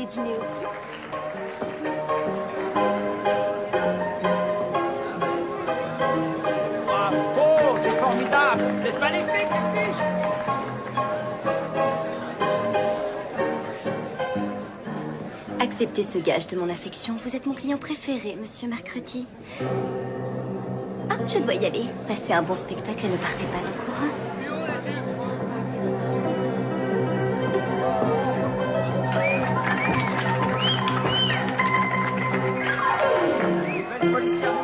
voulez dîner aussi? Bravo, c'est formidable. Vous êtes magnifiques, les filles. Acceptez ce gage de mon affection. Vous êtes mon client préféré, monsieur Mercredi. Ah, je dois y aller. Passez un bon spectacle et ne partez pas en courant. Allez, bonne soirée.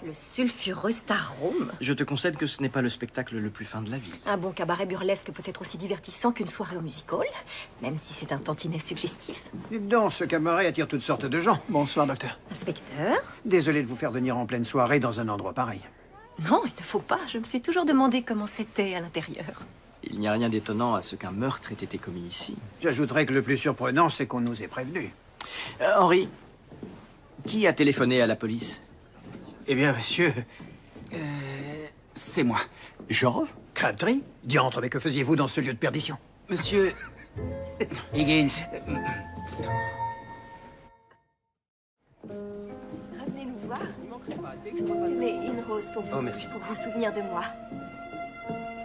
Le sulfureux Star Rome. Je te concède que ce n'est pas le spectacle le plus fin de la vie. Un bon cabaret burlesque peut être aussi divertissant qu'une soirée au music-hall, même si c'est un tantinet suggestif. Dites donc, ce cabaret attire toutes sortes de gens. Bonsoir, docteur. Inspecteur? Désolé de vous faire venir en pleine soirée dans un endroit pareil. Non, il ne faut pas. Je me suis toujours demandé comment c'était à l'intérieur. Il n'y a rien d'étonnant à ce qu'un meurtre ait été commis ici. J'ajouterais que le plus surprenant, c'est qu'on nous ait prévenus. Henri, qui a téléphoné à la police? Eh bien, monsieur... c'est moi. Georges? Crabtree? Diantre, mais que faisiez-vous dans ce lieu de perdition? Monsieur... Higgins. Revenez nous voir. Mais une rose pour vous. Oh, merci. Pour vous souvenir de moi.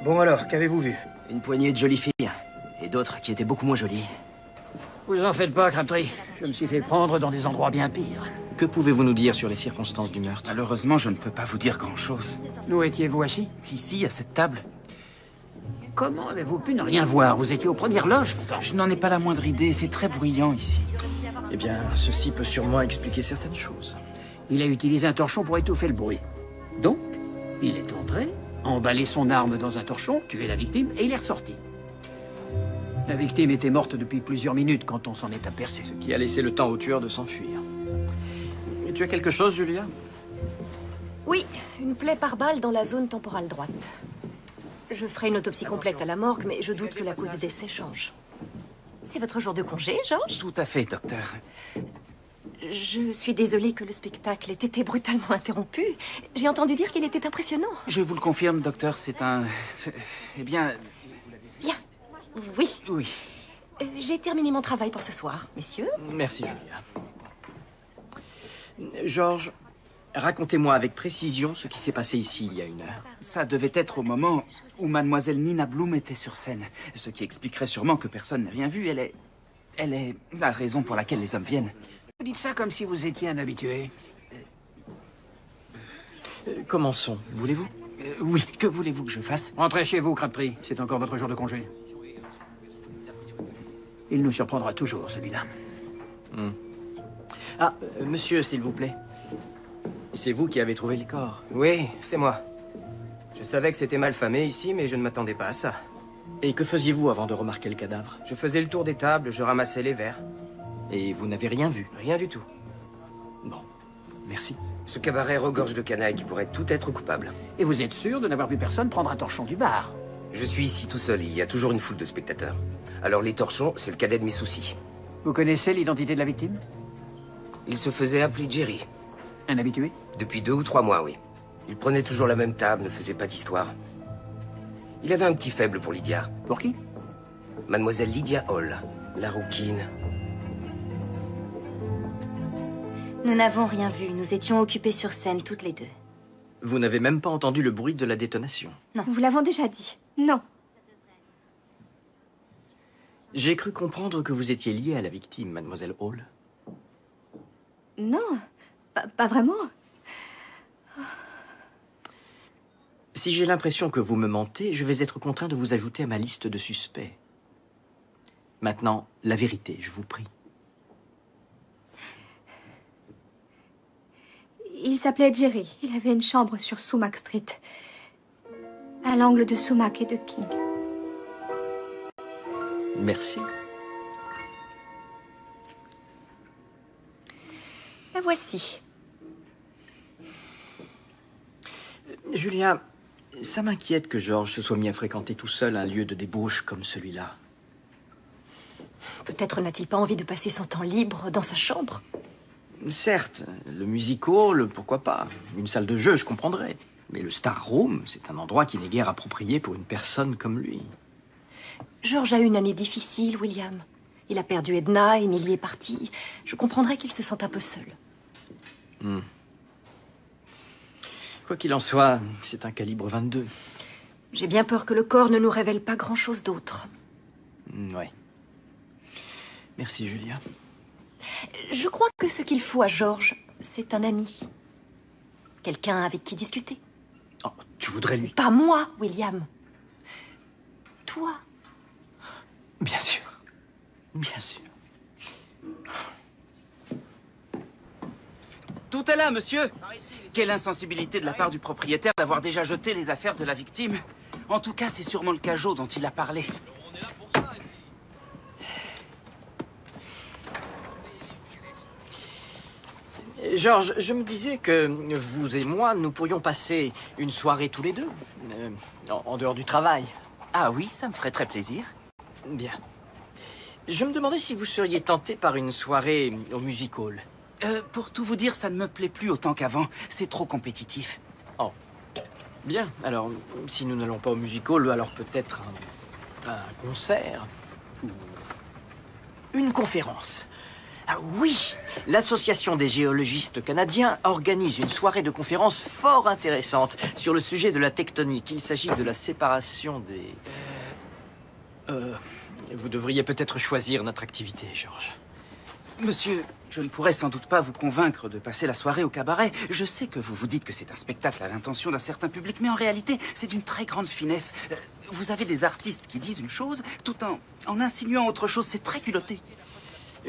Bon alors, qu'avez-vous vu? Une poignée de jolies filles. Et d'autres qui étaient beaucoup moins jolies. Vous en faites pas, Crabtree. Je me suis fait prendre dans des endroits bien pires. Que pouvez-vous nous dire sur les circonstances du meurtre? Malheureusement, je ne peux pas vous dire grand-chose. Où étiez-vous assis? Ici, à cette table, Comment avez-vous pu ne rien voir? Vous étiez aux premières loges, pourtant. je n'en ai pas la moindre idée. C'est très bruyant ici. Eh bien, ceci peut sûrement expliquer certaines choses. Il a utilisé un torchon pour étouffer le bruit. Donc, il est entré, emballé son arme dans un torchon, tué la victime, et il est ressorti. La victime était morte depuis plusieurs minutes quand on s'en est aperçu. Ce qui a laissé le temps au tueur de s'enfuir. Et tu as quelque chose, Julia? Oui, une plaie par balle dans la zone temporale droite. Je ferai une autopsie complète à la morgue, mais je doute que la cause du décès change. C'est votre jour de congé, Georges? Tout à fait, docteur. Je suis désolée que le spectacle ait été brutalement interrompu. J'ai entendu dire qu'il était impressionnant. Je vous le confirme, docteur, c'est un... Eh bien... Bien. Oui. Oui. J'ai terminé mon travail pour ce soir, messieurs. Merci, Julia. Georges, racontez-moi avec précision ce qui s'est passé ici il y a une heure. Ça devait être au moment où mademoiselle Nina Bloom était sur scène. Ce qui expliquerait sûrement que personne n'ait rien vu. Elle est la raison pour laquelle les hommes viennent. Vous dites ça comme si vous étiez un habitué. Commençons, voulez-vous? Oui, que voulez-vous que je fasse? Rentrez chez vous, Crabtree. C'est encore votre jour de congé. Il nous surprendra toujours, celui-là. Ah, monsieur, s'il vous plaît. C'est vous qui avez trouvé le corps. Oui, c'est moi. Je savais que c'était mal famé ici, mais je ne m'attendais pas à ça. Et que faisiez-vous avant de remarquer le cadavre? Je faisais le tour des tables, je ramassais les verres. Et vous n'avez rien vu? Rien du tout. Bon, merci. Ce cabaret regorge de canailles qui pourraient tout être coupables. Et vous êtes sûr de n'avoir vu personne prendre un torchon du bar? Je suis ici tout seul, il y a toujours une foule de spectateurs. Alors les torchons, c'est le cadet de mes soucis. Vous connaissez l'identité de la victime? Il se faisait appeler Jerry. Un habitué? Depuis 2 ou 3 mois, oui. Il prenait toujours la même table, ne faisait pas d'histoire. Il avait un petit faible pour Lydia. Pour qui? Mademoiselle Lydia Hall, la rouquine. Nous n'avons rien vu. Nous étions occupés sur scène, toutes les deux. Vous n'avez même pas entendu le bruit de la détonation. Non. Nous vous l'avons déjà dit. Non. J'ai cru comprendre que vous étiez liée à la victime, mademoiselle Hall. Non. Pas vraiment. Si j'ai l'impression que vous me mentez, je vais être contraint de vous ajouter à ma liste de suspects. Maintenant, la vérité, je vous prie. Il s'appelait Jerry. Il avait une chambre sur Sumac Street, à l'angle de Sumac et de King. Merci. La voici. Julia, ça m'inquiète que George se soit mis à fréquenter tout seul un lieu de débauche comme celui-là. Peut-être n'a-t-il pas envie de passer son temps libre dans sa chambre. Certes, le music hall, pourquoi pas. Une salle de jeu, je comprendrais. Mais le Star Room, c'est un endroit qui n'est guère approprié pour une personne comme lui. George a eu une année difficile, William. Il a perdu Edna, Emily est partie. Je comprendrais qu'il se sente un peu seul. Quoi qu'il en soit, c'est un calibre 22. J'ai bien peur que le corps ne nous révèle pas grand-chose d'autre. Ouais. Merci, Julia. Je crois que ce qu'il faut à George, c'est un ami. Quelqu'un avec qui discuter. Oh, tu voudrais lui... Pas moi, William. Toi. Bien sûr. Bien sûr. Tout est là, monsieur. Quelle insensibilité de la part du propriétaire d'avoir déjà jeté les affaires de la victime. En tout cas, c'est sûrement le cajot dont il a parlé. George, je me disais que vous et moi, nous pourrions passer une soirée tous les deux, en dehors du travail. Ah oui, ça me ferait très plaisir. Bien. Je me demandais si vous seriez tenté par une soirée au music hall. Pour tout vous dire, ça ne me plaît plus autant qu'avant. C'est trop compétitif. Oh. Bien. Alors, si nous n'allons pas au music hall, alors peut-être un concert ou une conférence. Ah oui, l'Association des géologistes canadiens organise une soirée de conférence fort intéressante sur le sujet de la tectonique. Il s'agit de la séparation des... Vous devriez peut-être choisir notre activité, George. Monsieur, je ne pourrais sans doute pas vous convaincre de passer la soirée au cabaret. Je sais que vous vous dites que c'est un spectacle à l'intention d'un certain public, mais en réalité, c'est d'une très grande finesse. Vous avez des artistes qui disent une chose tout en insinuant autre chose. C'est très culotté.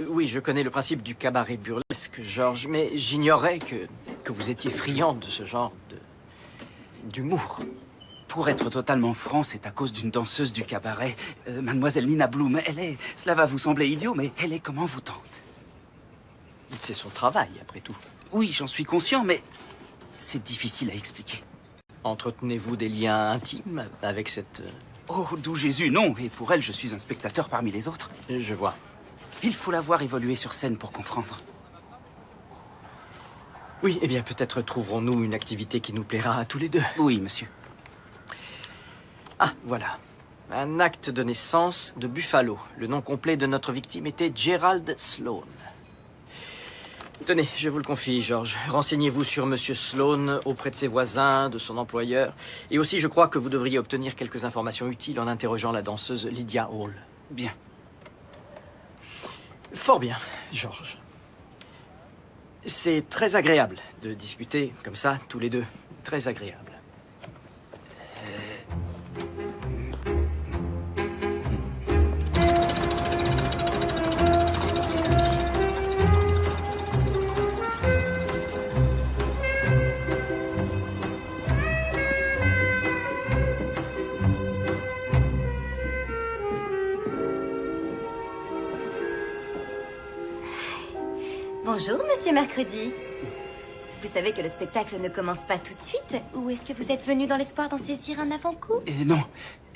Oui, je connais le principe du cabaret burlesque, George, mais j'ignorais que vous étiez friand de ce genre d'humour. Pour être totalement franc, c'est à cause d'une danseuse du cabaret, mademoiselle Nina Bloom. Cela va vous sembler idiot, mais elle est comme envoûtante. C'est son travail, après tout. Oui, j'en suis conscient, mais c'est difficile à expliquer. Entretenez-vous des liens intimes avec cette... Oh, d'où Jésus, non. Et pour elle, je suis un spectateur parmi les autres. Je vois. Il faut la voir évoluer sur scène pour comprendre. Oui, eh bien, peut-être trouverons-nous une activité qui nous plaira à tous les deux. Oui, monsieur. Ah, voilà. Un acte de naissance de Buffalo. Le nom complet de notre victime était Gerald Sloan. Tenez, je vous le confie, George. Renseignez-vous sur Monsieur Sloan auprès de ses voisins, de son employeur. Et aussi, je crois que vous devriez obtenir quelques informations utiles en interrogeant la danseuse Lydia Hall. Bien. Fort bien, George. C'est très agréable de discuter comme ça, tous les deux. Très agréable. Bonjour, Monsieur Mercredi. Vous savez que le spectacle ne commence pas tout de suite? Ou est-ce que vous êtes venu dans l'espoir d'en saisir un avant-coup? Non,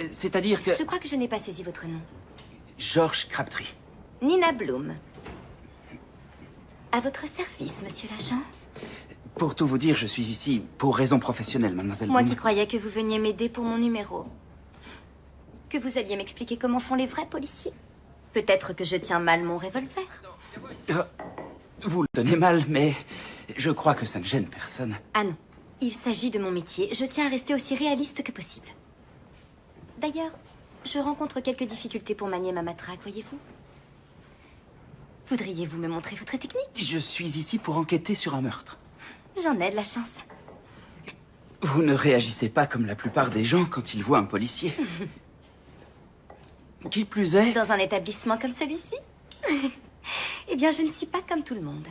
c'est-à-dire que... Je crois que je n'ai pas saisi votre nom. George Crabtree. Nina Bloom. À votre service, Monsieur l'agent. Pour tout vous dire, je suis ici pour raison professionnelle, mademoiselle Moi Bloom. qui croyais que vous veniez m'aider pour mon numéro. Que vous alliez m'expliquer comment font les vrais policiers. Peut-être que je tiens mal mon revolver. Vous le tenez mal, mais je crois que ça ne gêne personne. Ah non, il s'agit de mon métier. Je tiens à rester aussi réaliste que possible. D'ailleurs, je rencontre quelques difficultés pour manier ma matraque, voyez-vous. Voudriez-vous me montrer votre technique? Je suis ici pour enquêter sur un meurtre. J'en ai de la chance. Vous ne réagissez pas comme la plupart des gens quand ils voient un policier. Qui plus est... Dans un établissement comme celui-ci? Eh bien, je ne suis pas comme tout le monde.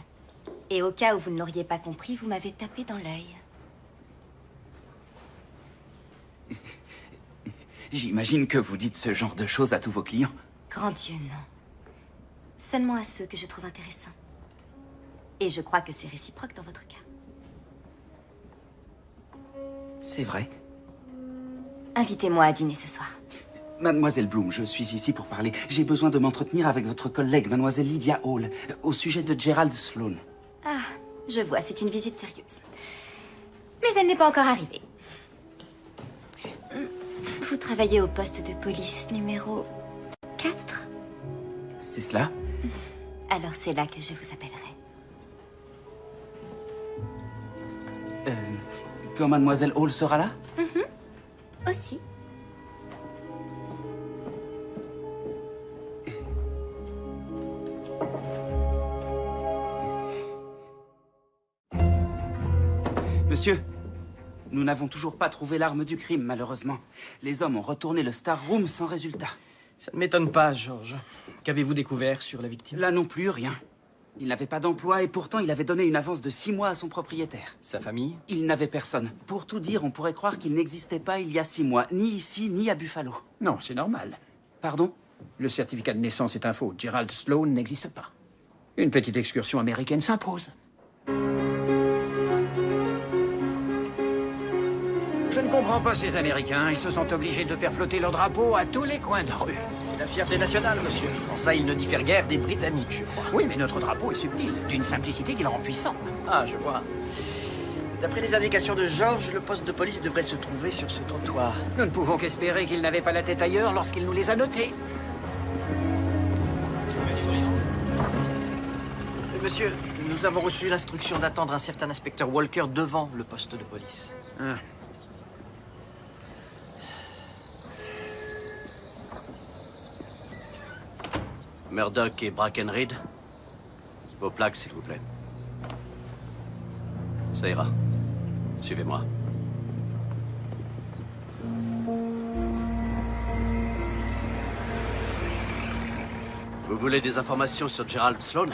Et au cas où vous ne l'auriez pas compris, vous m'avez tapé dans l'œil. J'imagine que vous dites ce genre de choses à tous vos clients. Grand Dieu, non. Seulement à ceux que je trouve intéressants. Et je crois que c'est réciproque dans votre cas. C'est vrai. Invitez-moi à dîner ce soir. Mademoiselle Bloom, je suis ici pour parler. J'ai besoin de m'entretenir avec votre collègue, Mademoiselle Lydia Hall, au sujet de Gerald Sloan. Ah, je vois, c'est une visite sérieuse. Mais elle n'est pas encore arrivée. Vous travaillez au poste de police numéro 4? C'est cela? Alors c'est là que je vous appellerai. Quand Mademoiselle Hall sera là? Aussi. Monsieur, nous n'avons toujours pas trouvé l'arme du crime, malheureusement. Les hommes ont retourné le Star Room sans résultat. Ça ne m'étonne pas, George. Qu'avez-vous découvert sur la victime? Là non plus, rien. Il n'avait pas d'emploi et pourtant il avait donné une avance de 6 mois à son propriétaire. Sa famille? Il n'avait personne. Pour tout dire, on pourrait croire qu'il n'existait pas il y a 6 mois, ni ici, ni à Buffalo. Non, c'est normal. Pardon? Le certificat de naissance est un faux. Gerald Sloan n'existe pas. Une petite excursion américaine s'impose. Je ne comprends pas ces Américains. Ils se sont obligés de faire flotter leur drapeau à tous les coins de rue. C'est la fierté nationale, monsieur. En ça, il ne diffère guère des Britanniques, je crois. Oui, mais notre drapeau est subtil, d'une simplicité qui le rend puissant. Ah, je vois. D'après les indications de George, le poste de police devrait se trouver sur ce trottoir. Nous ne pouvons qu'espérer qu'il n'avait pas la tête ailleurs lorsqu'il nous les a notés. Monsieur, nous avons reçu l'instruction d'attendre un certain inspecteur Walker devant le poste de police. Ah. Murdoch et Brackenreed. Vos plaques, s'il vous plaît. Ça ira. Suivez-moi. Vous voulez des informations sur Gerald Sloan?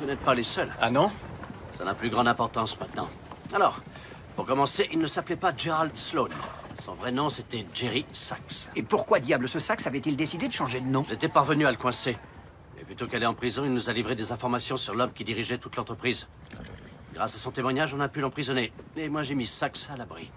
Vous n'êtes pas les seuls. Ah non? Ça n'a plus grande importance maintenant. Alors, pour commencer, il ne s'appelait pas Gerald Sloan. Son vrai nom, c'était Jerry Sachs. Et pourquoi diable ce Sachs avait-il décidé de changer de nom? J'étais parvenu à le coincer. Et plutôt qu'aller en prison, il nous a livré des informations sur l'homme qui dirigeait toute l'entreprise. Grâce à son témoignage, on a pu l'emprisonner. Et moi, j'ai mis Sachs à l'abri.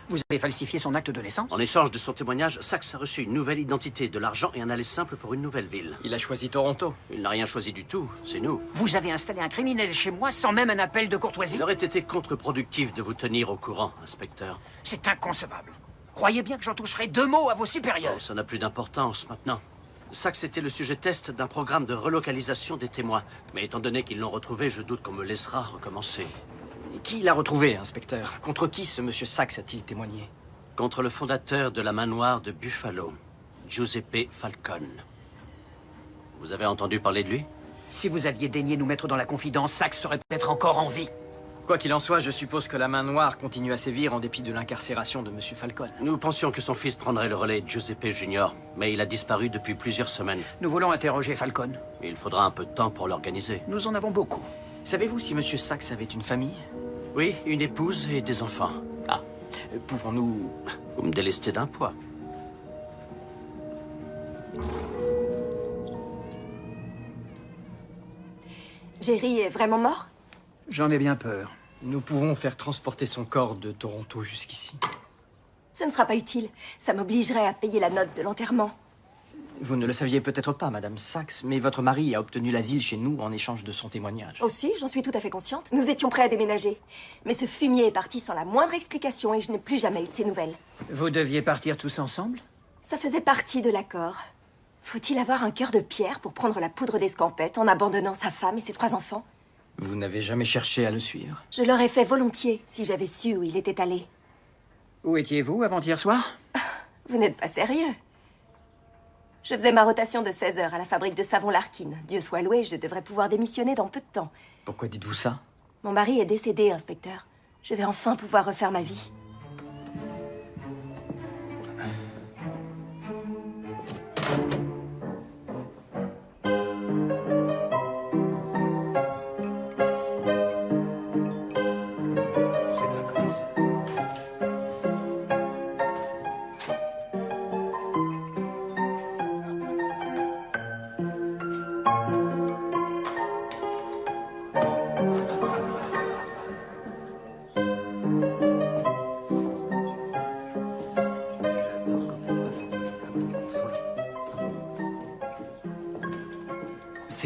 Vous avez falsifié son acte de naissance? En échange de son témoignage, Sachs a reçu une nouvelle identité, de l'argent et un aller simple pour une nouvelle ville. Il a choisi Toronto. Il n'a rien choisi du tout, c'est nous. Vous avez installé un criminel chez moi sans même un appel de courtoisie? Il aurait été contre-productif de vous tenir au courant, inspecteur. C'est inconcevable. Croyez bien que j'en toucherai 2 mots à vos supérieurs. Oh, ça n'a plus d'importance maintenant. Sachs était le sujet test d'un programme de relocalisation des témoins. Mais étant donné qu'ils l'ont retrouvé, je doute qu'on me laissera recommencer. Qui l'a retrouvé, inspecteur? Contre qui ce monsieur Sachs a-t-il témoigné? Contre le fondateur de la main noire de Buffalo, Giuseppe Falcone. Vous avez entendu parler de lui? Si vous aviez daigné nous mettre dans la confidence, Sachs serait peut-être encore en vie. Quoi qu'il en soit, je suppose que la main noire continue à sévir en dépit de l'incarcération de monsieur Falcone. Nous pensions que son fils prendrait le relais de Giuseppe Junior, mais il a disparu depuis plusieurs semaines. Nous voulons interroger Falcone. Il faudra un peu de temps pour l'organiser. Nous en avons beaucoup. Savez-vous si monsieur Sachs avait une famille? Oui, une épouse et des enfants. Ah, pouvons-nous... Vous me délestez d'un poids. Jerry est vraiment mort? J'en ai bien peur. Nous pouvons faire transporter son corps de Toronto jusqu'ici. Ce ne sera pas utile. Ça m'obligerait à payer la note de l'enterrement. Vous ne le saviez peut-être pas, Madame Sachs, mais votre mari a obtenu l'asile chez nous en échange de son témoignage. Aussi, j'en suis tout à fait consciente. Nous étions prêts à déménager. Mais ce fumier est parti sans la moindre explication et je n'ai plus jamais eu de ses nouvelles. Vous deviez partir tous ensemble? Ça faisait partie de l'accord. Faut-il avoir un cœur de pierre pour prendre la poudre d'escampette en abandonnant sa femme et ses 3 enfants? Vous n'avez jamais cherché à le suivre? Je l'aurais fait volontiers si j'avais su où il était allé. Où étiez-vous avant-hier soir? Vous n'êtes pas sérieux? Je faisais ma rotation de 16 heures à la fabrique de savon Larkin. Dieu soit loué, je devrais pouvoir démissionner dans peu de temps. Pourquoi dites-vous ça? Mon mari est décédé, inspecteur. Je vais enfin pouvoir refaire ma vie.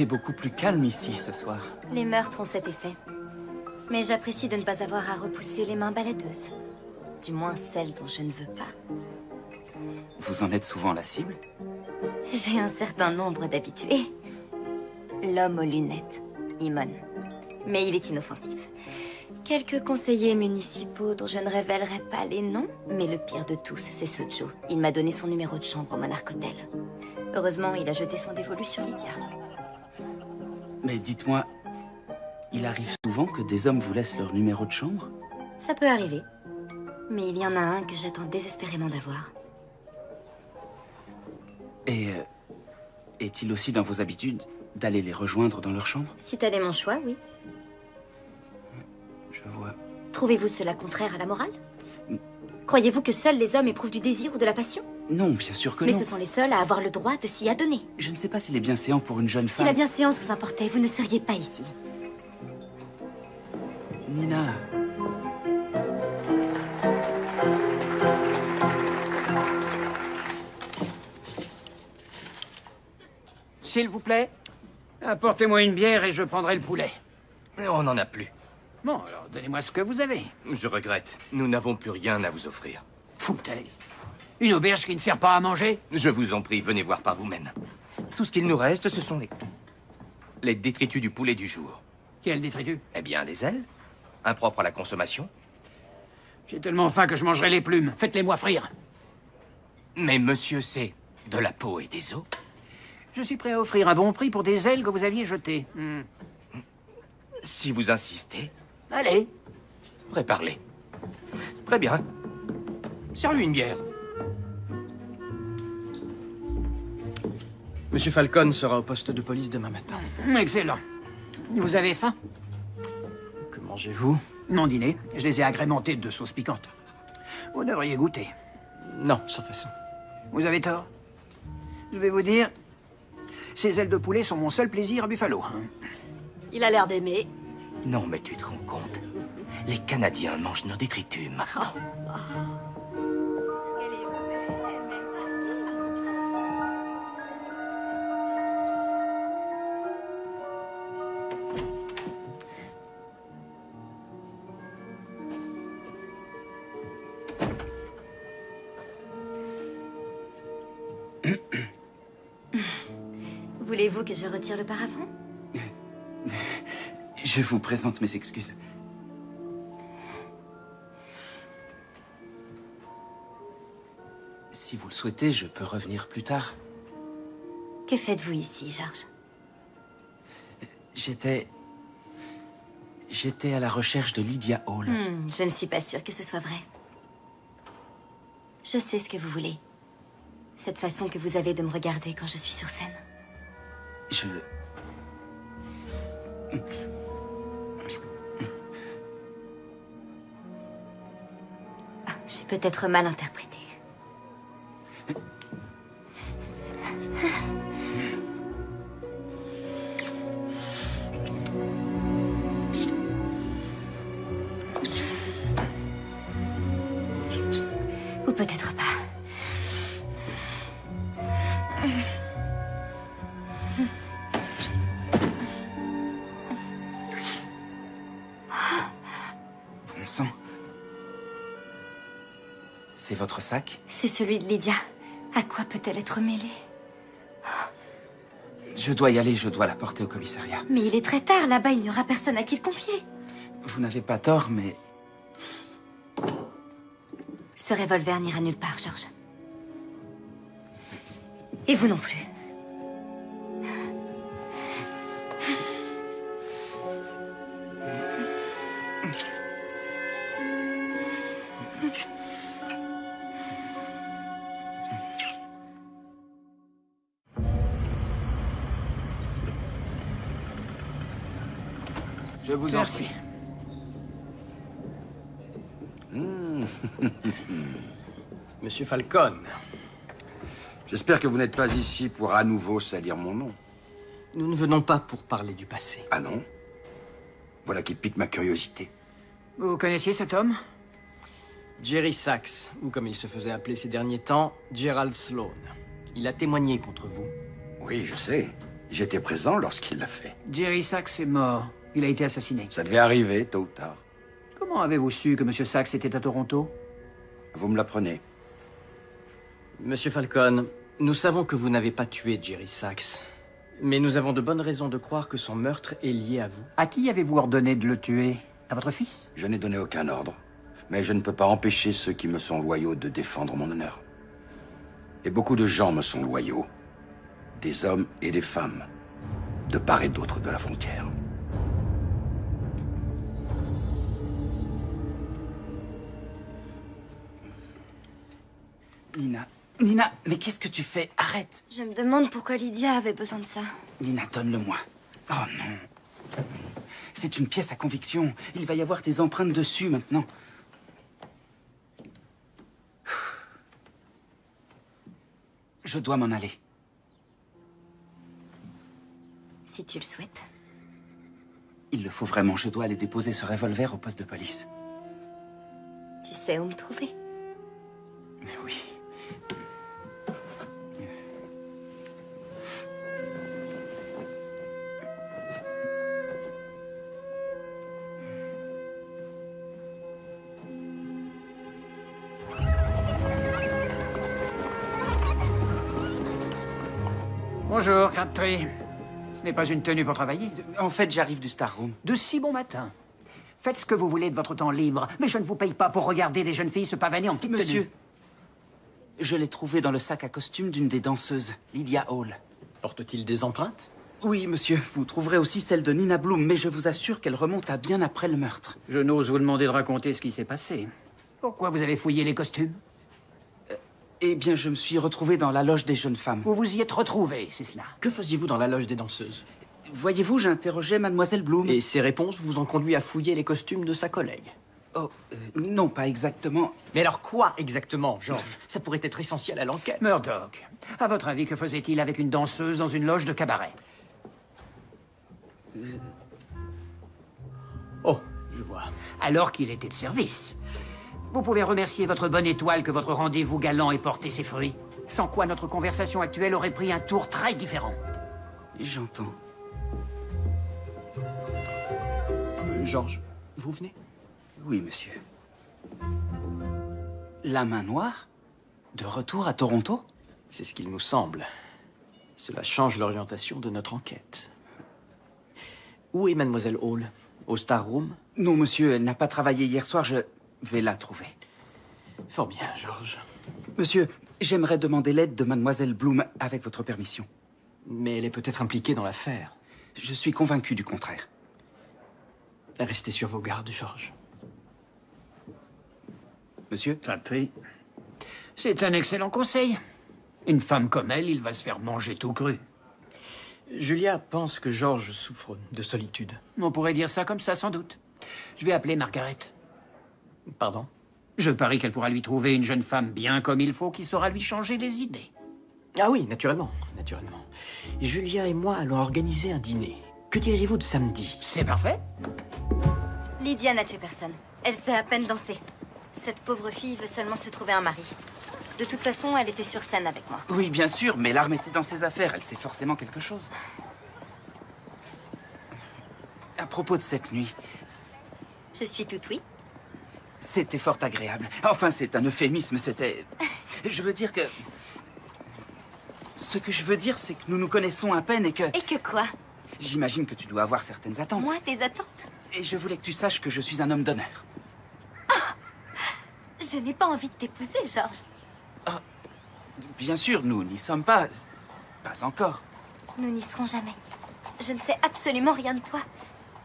été beaucoup plus calme ici ce soir. Les meurtres ont cet effet. Mais j'apprécie de ne pas avoir à repousser les mains baladeuses. Du moins celles dont je ne veux pas. Vous en êtes souvent la cible? J'ai un certain nombre d'habitués. L'homme aux lunettes, Imon. Mais il est inoffensif. Quelques conseillers municipaux dont je ne révélerai pas les noms, mais le pire de tous, c'est ce Joe. Il m'a donné son numéro de chambre au Monarch Hotel. Heureusement, il a jeté son dévolu sur Lydia. Mais dites-moi, il arrive souvent que des hommes vous laissent leur numéro de chambre? Ça peut arriver. Mais il y en a un que j'attends désespérément d'avoir. Et est-il aussi dans vos habitudes d'aller les rejoindre dans leur chambre? Si tel est mon choix, oui. Je vois. Trouvez-vous cela contraire à la morale? Croyez-vous que seuls les hommes éprouvent du désir ou de la passion? Non, bien sûr que Mais non. ce sont les seuls à avoir le droit de s'y adonner. Je ne sais pas s'il est bienséant pour une jeune Si femme. la bienséance vous importait, vous ne seriez pas ici. Nina... S'il vous plaît, apportez-moi une bière et je prendrai le poulet. On n'en a plus. Bon, alors donnez-moi ce que vous avez. Je regrette. Nous n'avons plus rien à vous offrir. Foutaise. Une auberge qui ne sert pas à manger? Je vous en prie, venez voir par vous-même. Tout ce qu'il nous reste, ce sont les détritus du poulet du jour. Quel détritus? Eh bien, les ailes, impropres à la consommation. J'ai tellement faim que je mangerai les plumes. Faites-les-moi frire. Mais monsieur, c'est de la peau et des os. Je suis prêt à offrir un bon prix pour des ailes que vous aviez jetées. Si vous insistez, Allez. prépare-les. Très bien. Serre-lui une bière. Monsieur Falcon sera au poste de police demain matin. Excellent. Vous avez faim? Que mangez-vous? Mon dîner. Je les ai agrémentés de sauce piquante. Vous devriez goûter. Non, sans façon. Vous avez tort. Je vais vous dire, ces ailes de poulet sont mon seul plaisir à Buffalo. Il a l'air d'aimer. Non, mais tu te rends compte? Les Canadiens mangent nos détritus maintenant. Voulez-vous que je retire le paravent? Je vous présente mes excuses. Si vous le souhaitez, je peux revenir plus tard. Que faites-vous ici, George? J'étais à la recherche de Lydia Hall. Je ne suis pas sûre que ce soit vrai. Je sais ce que vous voulez. Cette façon que vous avez de me regarder quand je suis sur scène. J'ai peut-être mal interprété. Ou peut-être pas. Bon sang. C'est votre sac? C'est celui de Lydia. À quoi peut-elle être mêlée? Je dois y aller, je dois la porter au commissariat. Mais il est très tard, là-bas, il n'y aura personne à qui le confier. Vous n'avez pas tort, mais... Ce revolver n'ira nulle part, George. Et vous non plus. Je vous en prie. Monsieur Falcon, J'espère que vous n'êtes pas ici pour à nouveau salir mon nom. nous ne venons pas pour parler du passé. Ah non? Voilà qui pique ma curiosité. Vous connaissiez cet homme? Jerry Sachs, ou comme il se faisait appeler ces derniers temps, Gerald Sloan. Il a témoigné contre vous. Oui, je sais. J'étais présent lorsqu'il l'a fait. Jerry Sachs est mort. Il a été assassiné. Ça devait arriver, tôt ou tard. Comment avez-vous su que M. Sachs était à Toronto? Vous me l'apprenez. Monsieur Falcon, nous savons que vous n'avez pas tué Jerry Sachs. Mais nous avons de bonnes raisons de croire que son meurtre est lié à vous. À qui avez-vous ordonné de le tuer? À votre fils? Je n'ai donné aucun ordre. Mais je ne peux pas empêcher ceux qui me sont loyaux de défendre mon honneur. Et beaucoup de gens me sont loyaux. Des hommes et des femmes. De part et d'autre de la frontière. Nina, mais qu'est-ce que tu fais? Arrête! Je me demande pourquoi Lydia avait besoin de ça. Nina, donne-le-moi. Oh non. C'est une pièce à conviction. Il va y avoir tes empreintes dessus maintenant. Je dois m'en aller. Si tu le souhaites. Il le faut vraiment. Je dois aller déposer ce revolver au poste de police. Tu sais où me trouver. Mais oui. Bonjour, Crabtree. Ce n'est pas une tenue pour travailler. En fait, j'arrive du Star Room. De si bon matin. Faites ce que vous voulez de votre temps libre, mais je ne vous paye pas pour regarder des jeunes filles se pavaner en petite Monsieur, tenue. je l'ai trouvé dans le sac à costume d'une des danseuses, Lydia Hall. Porte-t-il des empreintes? Oui, monsieur. Vous trouverez aussi celle de Nina Bloom, mais je vous assure qu'elle remonte à bien après le meurtre. Je n'ose vous demander de raconter ce qui s'est passé. Pourquoi vous avez fouillé les costumes? Eh bien, je me suis retrouvé dans la loge des jeunes femmes. Vous vous y êtes retrouvés, c'est cela? Que faisiez-vous dans la loge des danseuses? Voyez-vous, j'interrogeais Mademoiselle Bloom. Et ces réponses vous ont conduit à fouiller les costumes de sa collègue? Oh, non, pas exactement. Mais alors quoi exactement, George? Ça pourrait être essentiel à l'enquête. Murdoch, à votre avis, que faisait-il avec une danseuse dans une loge de cabaret? Oh, je vois. Alors qu'il était de service. Vous pouvez remercier votre bonne étoile que votre rendez-vous galant ait porté ses fruits. Sans quoi notre conversation actuelle aurait pris un tour très différent. J'entends. George, vous venez? Oui, monsieur. La main noire? De retour à Toronto? C'est ce qu'il nous semble. Cela change l'orientation de notre enquête. Où est Mademoiselle Hall? Au Star Room? Non, monsieur, elle n'a pas travaillé hier soir, je vais la trouver. Fort bien, George. Monsieur, j'aimerais demander l'aide de Mademoiselle Bloom avec votre permission. Mais elle est peut-être impliquée dans l'affaire. Je suis convaincu du contraire. Restez sur vos gardes, George. Monsieur? Crabtree, c'est un excellent conseil. Une femme comme elle, il va se faire manger tout cru. Julia pense que George souffre de solitude. On pourrait dire ça comme ça, sans doute. Je vais appeler Margaret. Pardon? Je parie qu'elle pourra lui trouver une jeune femme bien comme il faut qui saura lui changer les idées. Ah oui, naturellement, naturellement. Julia et moi allons organiser un dîner. Que diriez-vous de samedi? C'est parfait. Lydia n'a tué personne. Elle sait à peine danser. Cette pauvre fille veut seulement se trouver un mari. De toute façon, elle était sur scène avec moi. Oui, bien sûr, mais l'arme était dans ses affaires. Elle sait forcément quelque chose. À propos de cette nuit, Je suis toute oui. c'était fort agréable. Enfin, c'est un euphémisme, c'était... Je veux dire que... Ce que je veux dire, c'est que nous nous connaissons à peine et que... Et que quoi? J'imagine que tu dois avoir certaines attentes. Moi, tes attentes? Et je voulais que tu saches que je suis un homme d'honneur. Je n'ai pas envie de t'épouser, George. Bien sûr, nous n'y sommes pas... Pas encore. Nous n'y serons jamais. Je ne sais absolument rien de toi.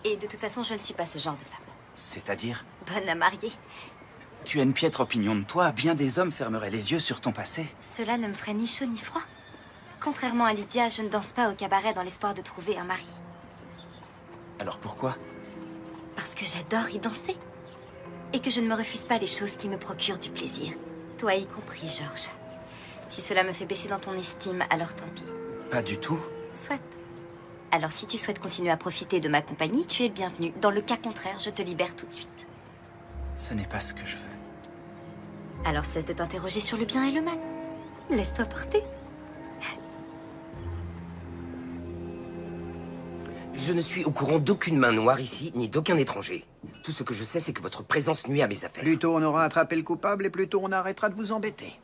Et de toute façon, je ne suis pas ce genre de femme. C'est-à-dire, Bonne à marier. tu as une piètre opinion de toi. Bien des hommes fermeraient les yeux sur ton passé. Cela ne me ferait ni chaud ni froid. Contrairement à Lydia, je ne danse pas au cabaret dans l'espoir de trouver un mari. Alors pourquoi? Parce que j'adore y danser. Et que je ne me refuse pas les choses qui me procurent du plaisir. Toi y compris, George. Si cela me fait baisser dans ton estime, alors tant pis. Pas du tout. Soit. Alors si tu souhaites continuer à profiter de ma compagnie, tu es le bienvenu. Dans le cas contraire, je te libère tout de suite. Ce n'est pas ce que je veux. Alors cesse de t'interroger sur le bien et le mal. Laisse-toi porter. Je ne suis au courant d'aucune main noire ici, ni d'aucun étranger. Tout ce que je sais, c'est que votre présence nuit à mes affaires. Plus tôt on aura attrapé le coupable, et plus tôt on arrêtera de vous embêter.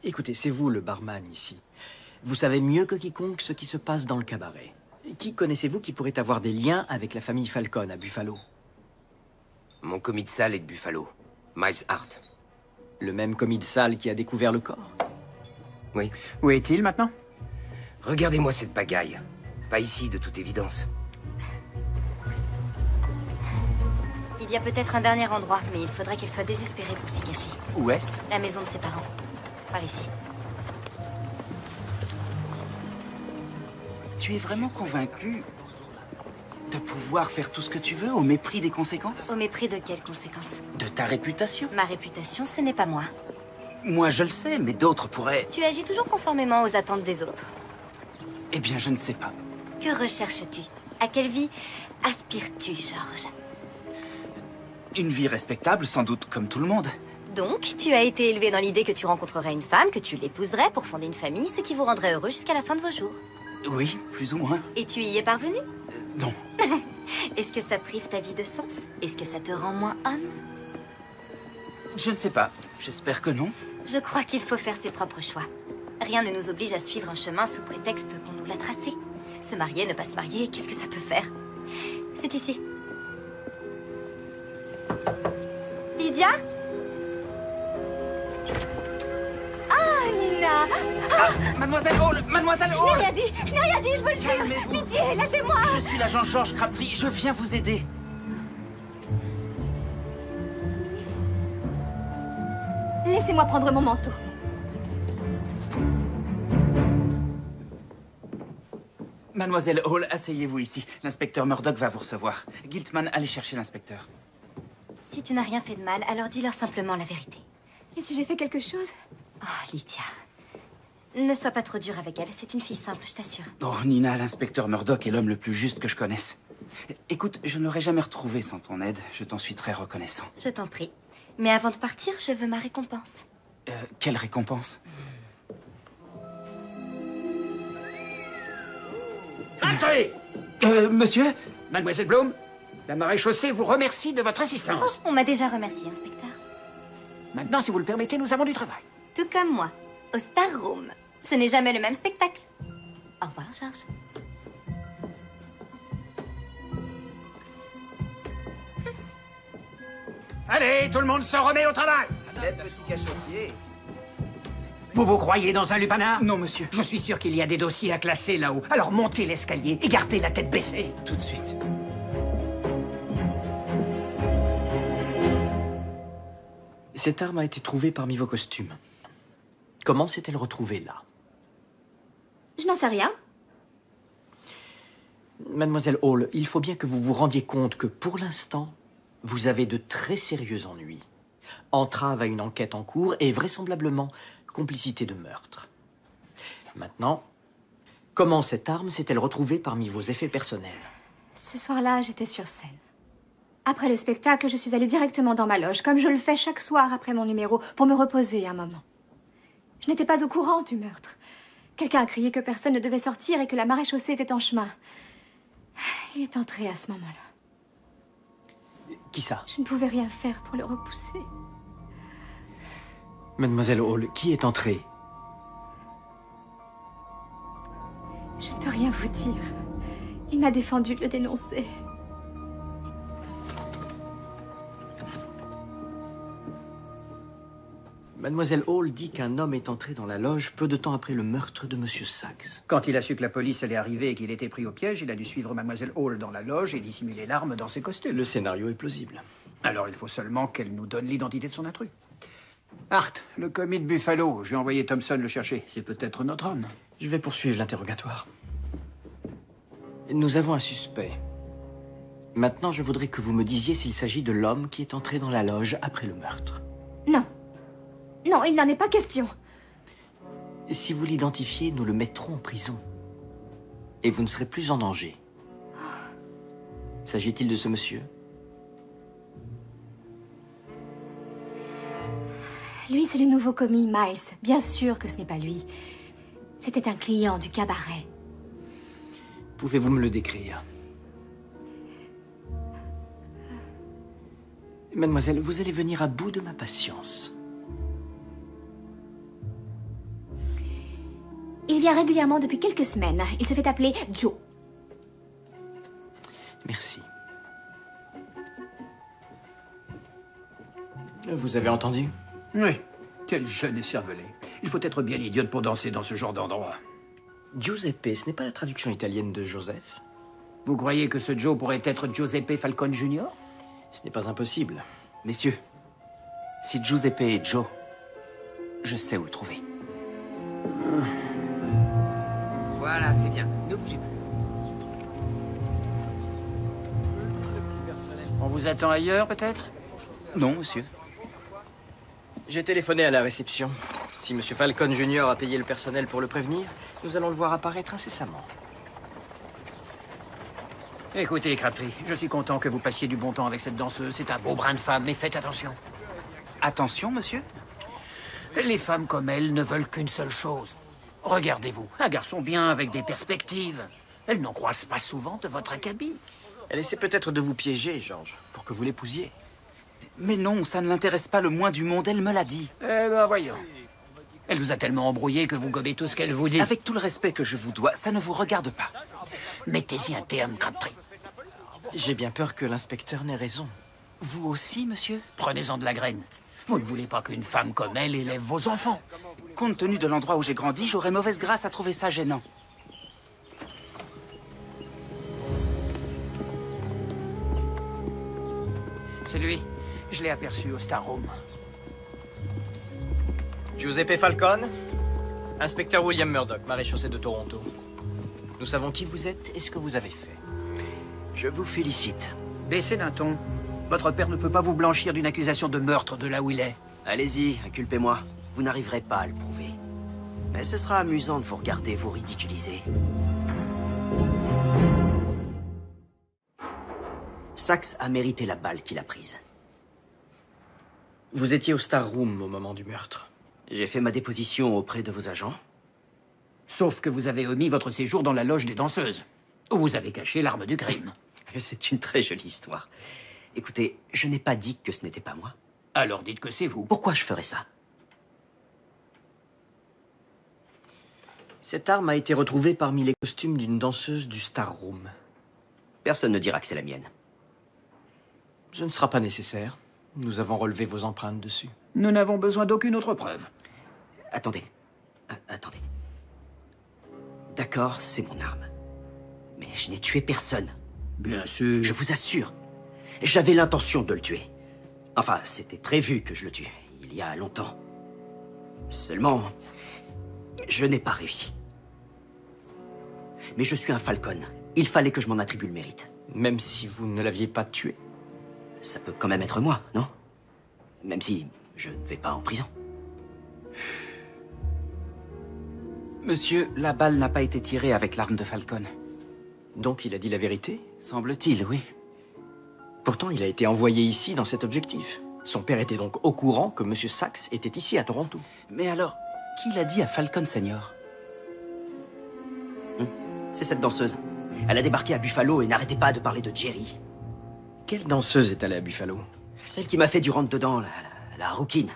Écoutez, c'est vous le barman ici. Vous savez mieux que quiconque ce qui se passe dans le cabaret. Qui connaissez-vous qui pourrait avoir des liens avec la famille Falcon à Buffalo? Mon commis de salle est de Buffalo. Miles Hart. Le même commis de salle qui a découvert le corps? Oui. Où est-il maintenant? Regardez-moi cette pagaille. Pas ici, de toute évidence. Il y a peut-être un dernier endroit, mais il faudrait qu'elle soit désespérée pour s'y cacher. Où est-ce? La maison de ses parents. Par ici. Tu es vraiment convaincu de pouvoir faire tout ce que tu veux au mépris des conséquences? Au mépris de quelles conséquences? De ta réputation? Ma réputation, ce n'est pas moi. Moi, je le sais, mais d'autres pourraient... Tu agis toujours conformément aux attentes des autres. Eh bien, je ne sais pas. Que recherches-tu? À quelle vie aspires-tu, Georges? Une vie respectable, sans doute, comme tout le monde. Donc, tu as été élevé dans l'idée que tu rencontrerais une femme, que tu l'épouserais pour fonder une famille, ce qui vous rendrait heureux jusqu'à la fin de vos jours. Oui, plus ou moins. Et tu y es parvenu? Non. Est-ce que ça prive ta vie de sens? Est-ce que ça te rend moins homme? Je ne sais pas. J'espère que non. Je crois qu'il faut faire ses propres choix. Rien ne nous oblige à suivre un chemin sous prétexte qu'on nous l'a tracé. Se marier, ne pas se marier, qu'est-ce que ça peut faire? C'est ici. Lydia? Ah, Nina! Ah, Mademoiselle Hall! Mademoiselle Hall! Je n'ai rien dit, je veux le jure! Calmez-vous. Pitié, lâchez-moi! Je suis l'agent George Crabtree, je viens vous aider. Laissez-moi prendre mon manteau. Mademoiselle Hall, asseyez-vous ici. L'inspecteur Murdoch va vous recevoir. Giltman, allez chercher l'inspecteur. Si tu n'as rien fait de mal, alors dis-leur simplement la vérité. Et si j'ai fait quelque chose? Oh, Lydia. Ne sois pas trop dure avec elle, c'est une fille simple, je t'assure. Oh, Nina, l'inspecteur Murdoch est l'homme le plus juste que je connaisse. Écoute, je ne l'aurais jamais retrouvé sans ton aide. Je t'en suis très reconnaissant. Je t'en prie. Mais avant de partir, je veux ma récompense. Quelle récompense? Entrez! Monsieur? Mademoiselle Bloom, la maréchaussée vous remercie de votre assistance. Oh, on m'a déjà remercié, inspecteur. Maintenant, si vous le permettez, nous avons du travail. Tout comme moi, au Star Room. Ce n'est jamais le même spectacle. Au revoir, Georges. Allez, tout le monde se remet au travail. Les petits cachotiers. Vous vous croyez dans un lupanar? Non, monsieur. Je suis sûr qu'il y a des dossiers à classer là-haut. Alors montez l'escalier et gardez la tête baissée. Tout de suite. Cette arme a été trouvée parmi vos costumes. Comment s'est-elle retrouvée là? Je n'en sais rien. Mademoiselle Hall, il faut bien que vous vous rendiez compte que pour l'instant, vous avez de très sérieux ennuis. Entrave à une enquête en cours et vraisemblablement complicité de meurtre. Maintenant, comment cette arme s'est-elle retrouvée parmi vos effets personnels? Ce soir-là, j'étais sur scène. Après le spectacle, je suis allée directement dans ma loge, comme je le fais chaque soir après mon numéro, pour me reposer un moment. Je n'étais pas au courant du meurtre. Quelqu'un a crié que personne ne devait sortir et que la maréchaussée était en chemin. Il est entré à ce moment-là. Qui ça? Je ne pouvais rien faire pour le repousser. Mademoiselle Hall, qui est entré? Je ne peux rien vous dire. Il m'a défendu de le dénoncer. Mademoiselle Hall dit qu'un homme est entré dans la loge peu de temps après le meurtre de Monsieur Sachs. Quand il a su que la police allait arriver et qu'il était pris au piège, il a dû suivre Mademoiselle Hall dans la loge et dissimuler l'arme dans ses costumes. Le scénario est plausible. Alors il faut seulement qu'elle nous donne l'identité de son intrus. Hart, le commis de Buffalo, j'ai envoyé Thompson le chercher. C'est peut-être notre homme. Je vais poursuivre l'interrogatoire. Nous avons un suspect. Maintenant, je voudrais que vous me disiez s'il s'agit de l'homme qui est entré dans la loge après le meurtre. Non. Non, il n'en est pas question. Si vous l'identifiez, nous le mettrons en prison. Et vous ne serez plus en danger. S'agit-il de ce monsieur? Lui, c'est le nouveau commis Miles. Bien sûr que ce n'est pas lui. C'était un client du cabaret. Pouvez-vous me le décrire? Mademoiselle, vous allez venir à bout de ma patience. Il vient régulièrement depuis quelques semaines. Il se fait appeler Joe. Merci. Vous avez entendu? Oui, quel jeune et cervelé. Il faut être bien idiote pour danser dans ce genre d'endroit. Giuseppe, ce n'est pas la traduction italienne de Joseph? Vous croyez que ce Joe pourrait être Giuseppe Falcone Jr.? Ce n'est pas impossible. Messieurs, si Giuseppe est Joe, je sais où le trouver. Voilà, c'est bien. Ne bougez plus. On vous attend ailleurs, peut-être? Non, monsieur. J'ai téléphoné à la réception. Si Monsieur Falcone Jr. a payé le personnel pour le prévenir, nous allons le voir apparaître incessamment. Écoutez, Crabtree, je suis content que vous passiez du bon temps avec cette danseuse. C'est un beau brin de femme, mais faites attention. Attention, monsieur. Les femmes comme elle ne veulent qu'une seule chose. Regardez-vous, un garçon bien avec des perspectives. Elles n'en croisent pas souvent de votre acabit. Elle essaie peut-être de vous piéger, George, pour que vous l'épousiez. Mais non, ça ne l'intéresse pas le moins du monde, elle me l'a dit. Eh ben, voyons. Elle vous a tellement embrouillé que vous gobez tout ce qu'elle vous dit. Avec tout le respect que je vous dois, ça ne vous regarde pas. Mettez-y un terme, Crabtree. J'ai bien peur que l'inspecteur n'ait raison. Vous aussi, monsieur? Prenez-en de la graine. Vous ne voulez pas qu'une femme comme elle élève vos enfants. Compte tenu de l'endroit où j'ai grandi, j'aurais mauvaise grâce à trouver ça gênant. C'est lui. Je l'ai aperçu au Star Room. Giuseppe Falcone, inspecteur William Murdoch, maréchaussée de Toronto. Nous savons qui vous êtes et ce que vous avez fait. Je vous félicite. Baissez d'un ton. Votre père ne peut pas vous blanchir d'une accusation de meurtre de là où il est. Allez-y, inculpez-moi. Vous n'arriverez pas à le prouver. Mais ce sera amusant de vous regarder vous ridiculiser. Saxe a mérité la balle qu'il a prise. Vous étiez au Star Room au moment du meurtre. J'ai fait ma déposition auprès de vos agents. Sauf que vous avez omis votre séjour dans la loge des danseuses, où vous avez caché l'arme du crime. C'est une très jolie histoire. Écoutez, je n'ai pas dit que ce n'était pas moi. Alors dites que c'est vous. Pourquoi je ferais ça? Cette arme a été retrouvée parmi les costumes d'une danseuse du Star Room. Personne ne dira que c'est la mienne. Ce ne sera pas nécessaire. Nous avons relevé vos empreintes dessus. Nous n'avons besoin d'aucune autre preuve. Attendez. Attendez. D'accord, c'est mon arme. Mais je n'ai tué personne. Bien sûr. Je vous assure. J'avais l'intention de le tuer. Enfin, c'était prévu que je le tue, il y a longtemps. Seulement, je n'ai pas réussi. Mais je suis un Falcone. Il fallait que je m'en attribue le mérite. Même si vous ne l'aviez pas tué? Ça peut quand même être moi, non? Même si je ne vais pas en prison. Monsieur, la balle n'a pas été tirée avec l'arme de Falcone. Donc il a dit la vérité? Semble-t-il, oui. Pourtant, il a été envoyé ici dans cet objectif. Son père était donc au courant que Monsieur Saxe était ici à Toronto. Mais alors, qui l'a dit à Falcone Senior? C'est cette danseuse. Elle a débarqué à Buffalo et n'arrêtait pas de parler de Jerry. Quelle danseuse est allée à Buffalo? Celle qui m'a fait du rentre-dedans, la rouquine.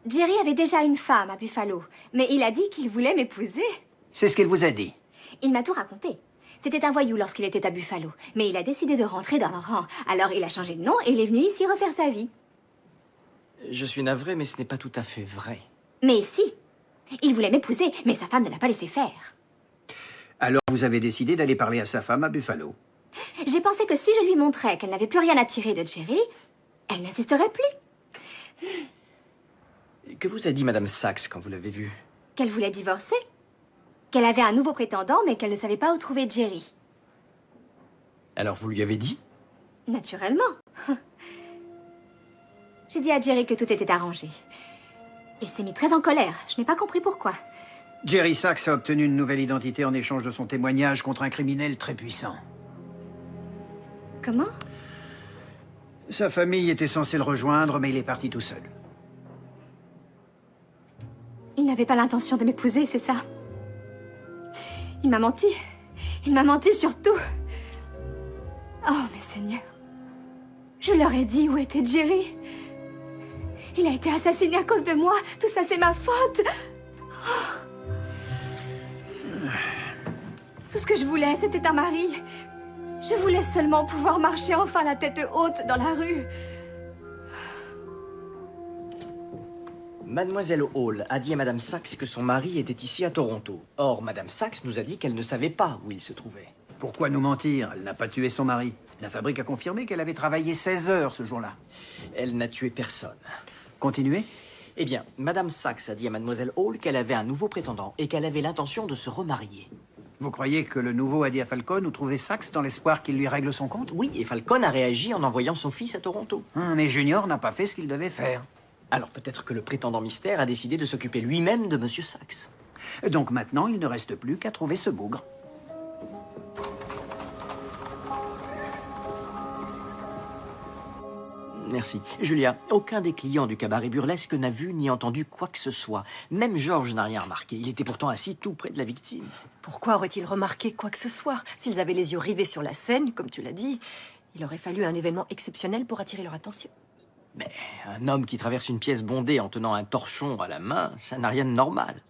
Jerry avait déjà une femme à Buffalo, mais il a dit qu'il voulait m'épouser. C'est ce qu'il vous a dit. Il m'a tout raconté. C'était un voyou lorsqu'il était à Buffalo, mais il a décidé de rentrer dans le rang. Alors il a changé de nom et il est venu ici refaire sa vie. Je suis navré, mais ce n'est pas tout à fait vrai. Mais si. Il voulait m'épouser, mais sa femme ne l'a pas laissé faire. Alors vous avez décidé d'aller parler à sa femme à Buffalo. J'ai pensé que si je lui montrais qu'elle n'avait plus rien à tirer de Jerry, elle n'insisterait plus. Que vous a dit Madame Saxe quand vous l'avez vue? Qu'elle voulait divorcer. Qu'elle avait un nouveau prétendant, mais qu'elle ne savait pas où trouver Jerry. Alors vous lui avez dit? Naturellement. J'ai dit à Jerry que tout était arrangé. Il s'est mis très en colère. Je n'ai pas compris pourquoi. Jerry Saxe a obtenu une nouvelle identité en échange de son témoignage contre un criminel très puissant. Comment? Sa famille était censée le rejoindre, mais il est parti tout seul. Il n'avait pas l'intention de m'épouser, c'est ça? Il m'a menti. Il m'a menti sur tout. Oh, mes seigneurs. Je leur ai dit où était Jerry. Il a été assassiné à cause de moi. Tout ça, c'est ma faute. Oh. Tout ce que je voulais, c'était un mari. Je voulais seulement pouvoir marcher enfin la tête haute dans la rue. Mademoiselle Hall a dit à Madame Sachs que son mari était ici à Toronto. Or, Madame Sachs nous a dit qu'elle ne savait pas où il se trouvait. Pourquoi nous mentir? Elle n'a pas tué son mari. La fabrique a confirmé qu'elle avait travaillé 16 heures ce jour-là. Elle n'a tué personne. Continuez. Eh bien, Madame Sachs a dit à Mademoiselle Hall qu'elle avait un nouveau prétendant et qu'elle avait l'intention de se remarier. Vous croyez que le nouveau a dit à Falcon où trouver Sachs dans l'espoir qu'il lui règle son compte? Oui, et Falcon a réagi en envoyant son fils à Toronto. Mais Junior n'a pas fait ce qu'il devait faire. Alors peut-être que le prétendant mystère a décidé de s'occuper lui-même de Monsieur Sachs. Donc maintenant, il ne reste plus qu'à trouver ce bougre. Merci. Julia, aucun des clients du cabaret burlesque n'a vu ni entendu quoi que ce soit. Même Georges n'a rien remarqué. Il était pourtant assis tout près de la victime. Pourquoi aurait-il remarqué quoi que ce soit? S'ils avaient les yeux rivés sur la scène, comme tu l'as dit, il aurait fallu un événement exceptionnel pour attirer leur attention. Mais un homme qui traverse une pièce bondée en tenant un torchon à la main, ça n'a rien de normal.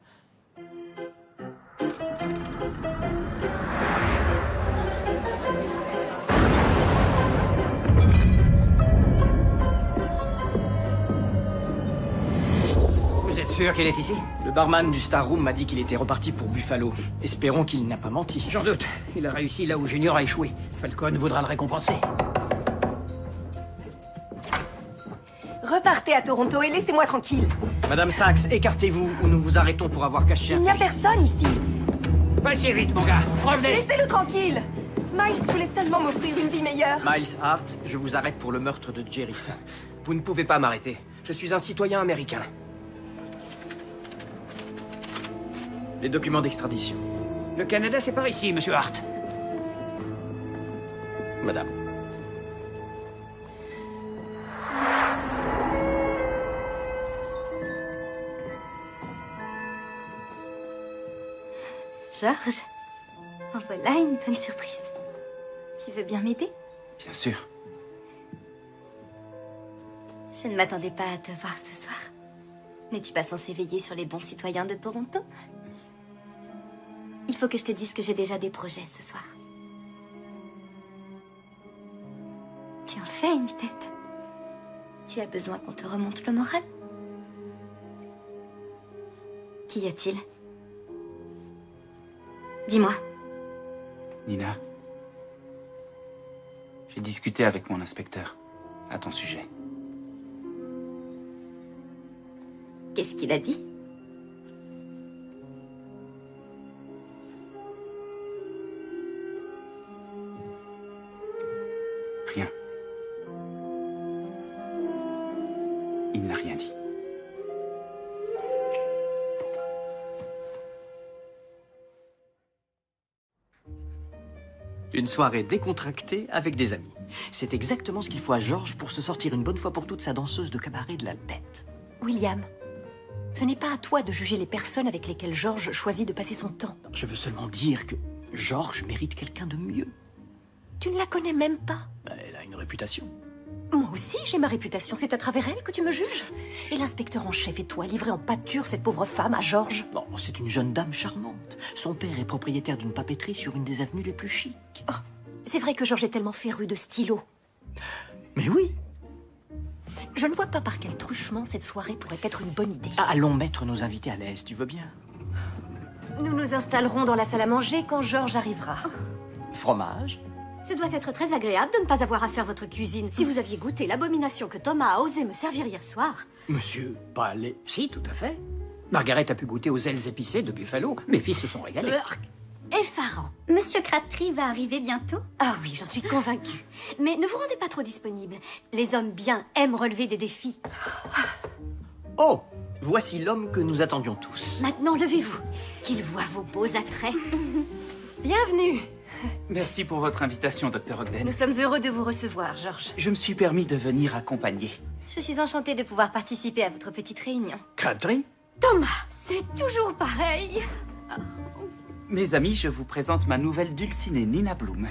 Vous êtes sûr qu'il est ici? Le barman du Star Room m'a dit qu'il était reparti pour Buffalo. Espérons qu'il n'a pas menti. J'en doute. Il a réussi là où Junior a échoué. Falcon voudra le récompenser. Repartez à Toronto et laissez-moi tranquille. Madame Sachs, écartez-vous ou nous vous arrêtons pour avoir caché un... Il n'y a personne ici. Pas si vite, mon gars. Revenez. Laissez-le tranquille. Miles voulait seulement m'offrir une vie meilleure. Miles Hart, je vous arrête pour le meurtre de Jerry Sachs. Vous ne pouvez pas m'arrêter. Je suis un citoyen américain. Les documents d'extradition. Le Canada, c'est par ici, monsieur Hart. Madame. Georges, en voilà une bonne surprise. Tu veux bien m'aider? Bien sûr. Je ne m'attendais pas à te voir ce soir. N'es-tu pas censé veiller sur les bons citoyens de Toronto? Il faut que je te dise que j'ai déjà des projets ce soir. Tu en fais une tête. Tu as besoin qu'on te remonte le moral? Qu'y a-t-il? Dis-moi. Nina, j'ai discuté avec mon inspecteur à ton sujet. Qu'est-ce qu'il a dit? Rien. Il n'a rien dit. Une soirée décontractée avec des amis. C'est exactement ce qu'il faut à Georges pour se sortir une bonne fois pour toutes sa danseuse de cabaret de la tête. William, ce n'est pas à toi de juger les personnes avec lesquelles Georges choisit de passer son temps. Je veux seulement dire que Georges mérite quelqu'un de mieux. Tu ne la connais même pas. Elle a une réputation. Moi aussi, j'ai ma réputation. C'est à travers elle que tu me juges. Et l'inspecteur en chef et toi, livrez en pâture cette pauvre femme à Georges. Non, c'est une jeune dame charmante. Son père est propriétaire d'une papeterie sur une des avenues les plus chics. Oh, c'est vrai que Georges est tellement féru de stylo. Mais oui. Je ne vois pas par quel truchement cette soirée pourrait être une bonne idée. Allons mettre nos invités à l'aise, tu veux bien? Nous nous installerons dans la salle à manger quand Georges arrivera. Fromage? Ce doit être très agréable de ne pas avoir à faire votre cuisine. Si vous aviez goûté l'abomination que Thomas a osé me servir hier soir. Monsieur, pas les... Si, tout à fait. Margaret a pu goûter aux ailes épicées de Buffalo. Mes fils se sont régalés. Effarant. Monsieur Crabtree va arriver bientôt? Ah oui, j'en suis convaincue. Mais ne vous rendez pas trop disponible. Les hommes bien aiment relever des défis. Oh, voici l'homme que nous attendions tous. Maintenant, levez-vous. Qu'il voit vos beaux attraits. Bienvenue. Merci pour votre invitation, Dr. Ogden. Nous sommes heureux de vous recevoir, Georges. Je me suis permis de venir accompagner. Je suis enchantée de pouvoir participer à votre petite réunion. Crabtree? Thomas, c'est toujours pareil. Mes amis, je vous présente ma nouvelle dulcinée, Nina Bloom.